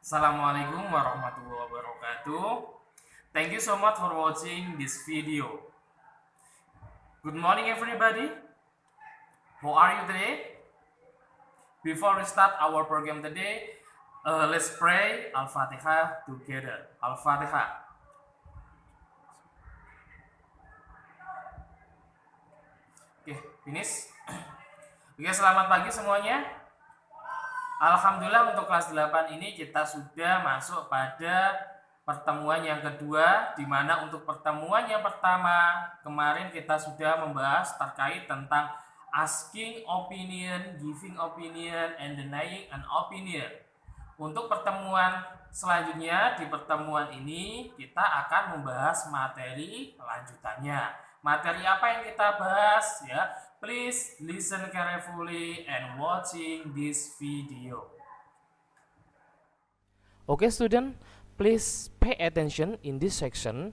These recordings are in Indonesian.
Assalamualaikum warahmatullahi wabarakatuh. Thank you so much for watching this video. Good morning everybody. How are you today? Before we start our program today, let's pray Al-Fatihah together. Al-Fatihah. Oke, finish. Oke, selamat pagi semuanya. Alhamdulillah untuk kelas 8 ini kita sudah masuk pada pertemuan yang kedua, di mana untuk pertemuan yang pertama kemarin kita sudah membahas terkait tentang asking opinion, giving opinion, and denying an opinion. Untuk pertemuan selanjutnya, di pertemuan ini kita akan membahas materi lanjutannya. Materi apa yang kita bahas ya? Please listen carefully and watching this video. Okay, student, please pay attention in this section.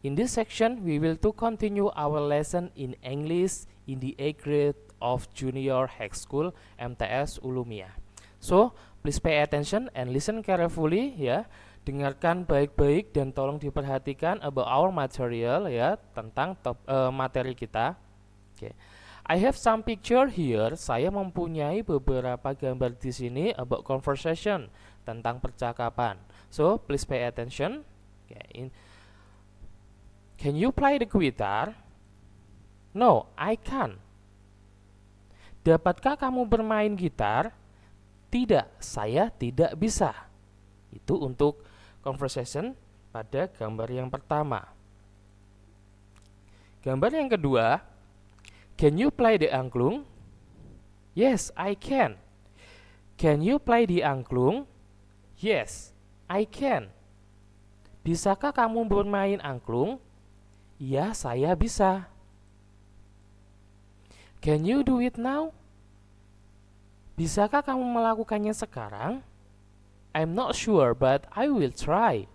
In this section, we will to continue our lesson in English in the A grade of Junior High School MTS Ulumiyah. So, please pay attention and listen carefully ya. Dengarkan baik-baik dan tolong diperhatikan about our material ya, tentang materi kita. Okay. I have some picture here. Saya mempunyai beberapa gambar di sini about conversation, tentang percakapan. So, please pay attention. Okay. Can you play the guitar? No, I can't. Dapatkah kamu bermain gitar? Tidak, saya tidak bisa. Itu untuk conversation pada gambar yang pertama. Gambar yang kedua, can you play the angklung? Yes, I can. Can you play the angklung? Yes, I can. Bisakah kamu bermain angklung? Ya, saya bisa. Can you do it now? Bisakah kamu melakukannya sekarang? I'm not sure, but I will try.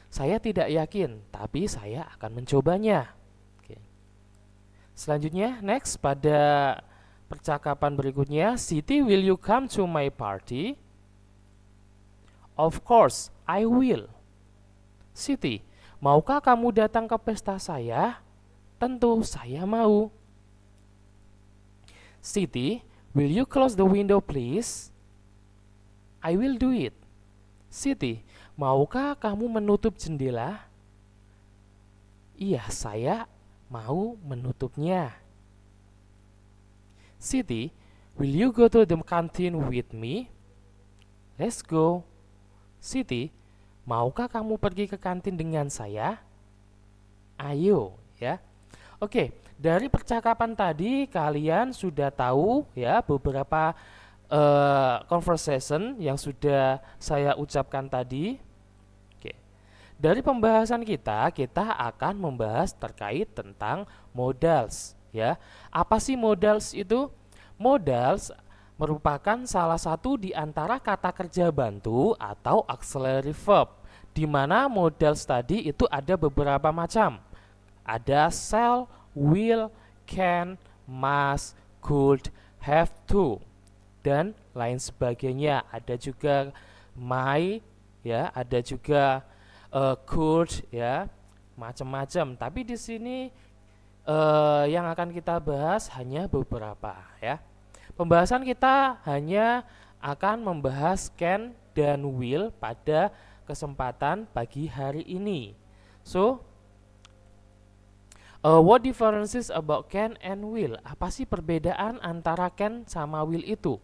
Saya tidak yakin, tapi saya akan mencobanya. Okay. Selanjutnya, next pada percakapan berikutnya, Siti, will you come to my party? Of course, I will. Siti, maukah kamu datang ke pesta saya? Tentu saya mau. Siti, will you close the window please? I will do it. Siti, maukah kamu menutup jendela? Iya, saya mau menutupnya. Siti, will you go to the canteen with me? Let's go. Siti, maukah kamu pergi ke kantin dengan saya? Ayo, ya. Oke, dari percakapan tadi kalian sudah tahu ya beberapa conversation yang sudah saya ucapkan tadi. Oke. Dari pembahasan kita akan membahas terkait tentang modals ya. Apa sih modals itu? Modals merupakan salah satu di antara kata kerja bantu atau auxiliary verb, di mana modals tadi itu ada beberapa macam. Ada shall, will, can, must, could, have to, dan lain sebagainya. Ada juga might ya, ada juga could ya, macam-macam. Tapi di sini yang akan kita bahas hanya beberapa ya. Pembahasan kita hanya akan membahas can dan will pada kesempatan pagi hari ini. So, what differences about can and will? Apa sih perbedaan antara can sama will itu?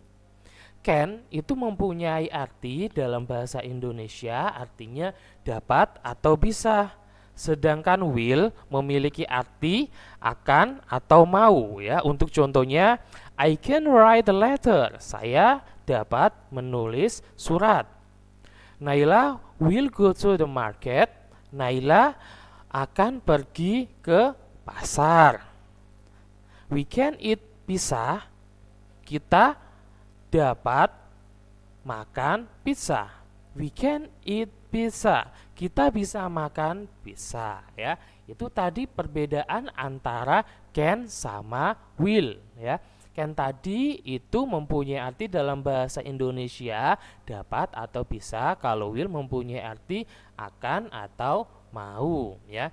Can itu mempunyai arti dalam bahasa Indonesia, artinya dapat atau bisa. Sedangkan will memiliki arti akan atau mau ya. Untuk contohnya, I can write a letter. Saya dapat menulis surat. Naila will go to the market. Naila akan pergi ke pasar. We can eat pizza. Kita dapat makan pizza. We can eat pizza. Kita bisa makan pizza ya. Itu tadi perbedaan antara can sama will ya. can tadi itu mempunyai arti dalam bahasa Indonesia dapat atau bisa, kalau will mempunyai arti akan atau mau ya.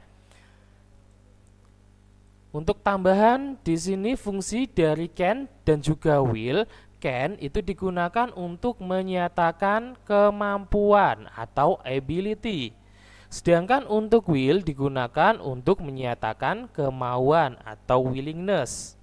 Untuk tambahan di sini fungsi dari can dan juga will, can itu digunakan untuk menyatakan kemampuan atau ability. Sedangkan untuk will digunakan untuk menyatakan kemauan atau willingness.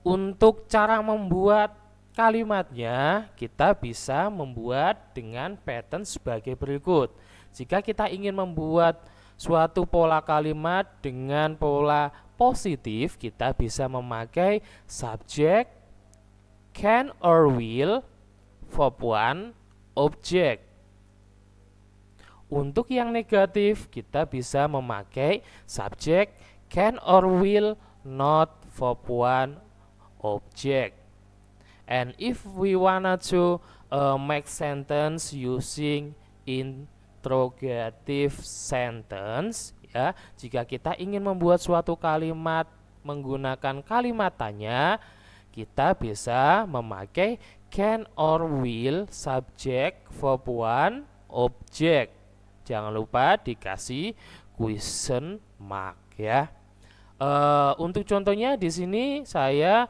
Untuk cara membuat kalimatnya, kita bisa membuat dengan pattern sebagai berikut. Jika kita ingin membuat suatu pola kalimat dengan pola positif, kita bisa memakai subject, can or will, verb 1, object. Untuk yang negatif, kita bisa memakai subject, can or will, not, verb 1, object. And if we wanted to make sentence using interrogative sentence ya, jika kita ingin membuat suatu kalimat menggunakan kalimat tanya, kita bisa memakai can or will, subject, verb 1, object. Jangan lupa dikasih question mark ya. Untuk contohnya di sini saya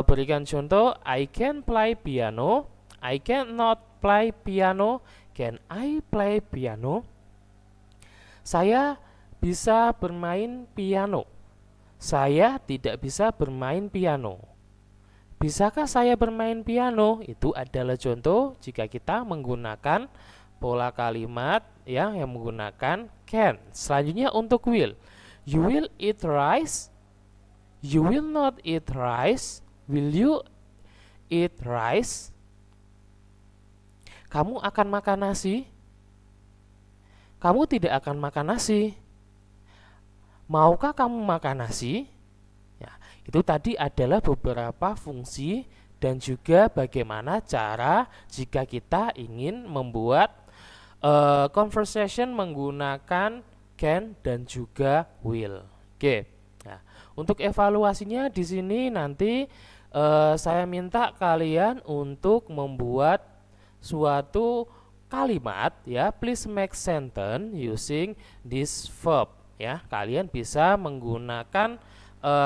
berikan contoh, I can play piano, I cannot play piano, can I play piano? Saya bisa bermain piano, saya tidak bisa bermain piano. Bisakah saya bermain piano? Itu adalah contoh jika kita menggunakan pola kalimat yang menggunakan can. Selanjutnya untuk will, you will eat rice, you will not eat rice, will you eat rice? Kamu akan makan nasi? Kamu tidak akan makan nasi. Maukah kamu makan nasi? Ya, itu tadi adalah beberapa fungsi dan juga bagaimana cara jika kita ingin membuat conversation menggunakan can dan juga will. Oke. Nah, untuk evaluasinya di sini nanti saya minta kalian untuk membuat suatu kalimat ya, please make sentence using this verb ya. Kalian bisa menggunakan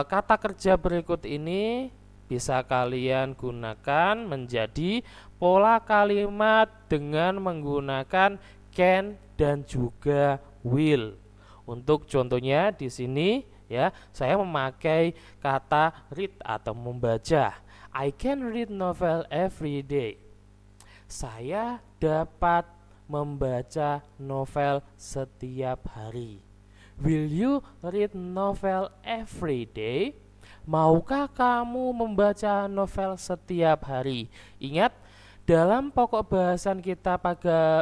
kata kerja berikut ini, bisa kalian gunakan menjadi pola kalimat dengan menggunakan can dan juga will. Untuk contohnya di sini ya, saya memakai kata read atau membaca. I can read novel every day. Saya dapat membaca novel setiap hari. Will you read novel every day? Maukah kamu membaca novel setiap hari? Ingat, dalam pokok bahasan kita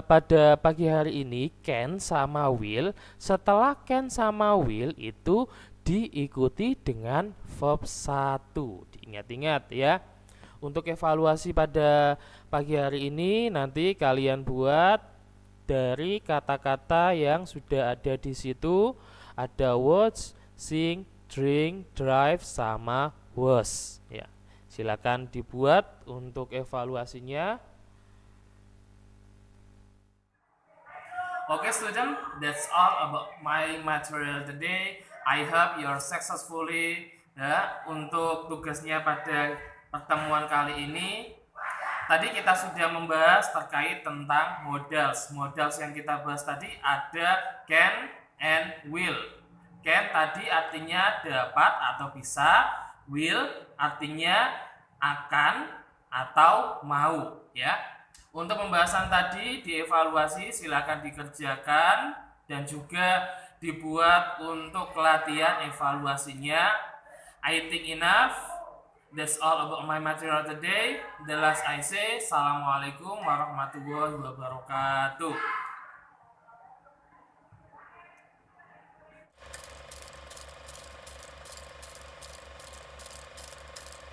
pada pagi hari ini, can sama will. Setelah can sama will itu diikuti dengan verb 1. Diingat-ingat ya. Untuk evaluasi pada pagi hari ini nanti kalian buat dari kata-kata yang sudah ada di situ, ada watch, sing, drink, drive sama was ya. Silakan dibuat untuk evaluasinya. Okay student, that's all about my material today. I hope you're successfully ya. Untuk tugasnya pada pertemuan kali ini, tadi kita sudah membahas terkait tentang modals. Modals yang kita bahas tadi ada can and will. Can tadi artinya dapat atau bisa, will artinya akan atau mau ya. Untuk pembahasan tadi dievaluasi, silakan dikerjakan dan juga dibuat untuk pelatihan evaluasinya. I think enough. That's all about my material today. The last I say, Assalamualaikum warahmatullahi wabarakatuh.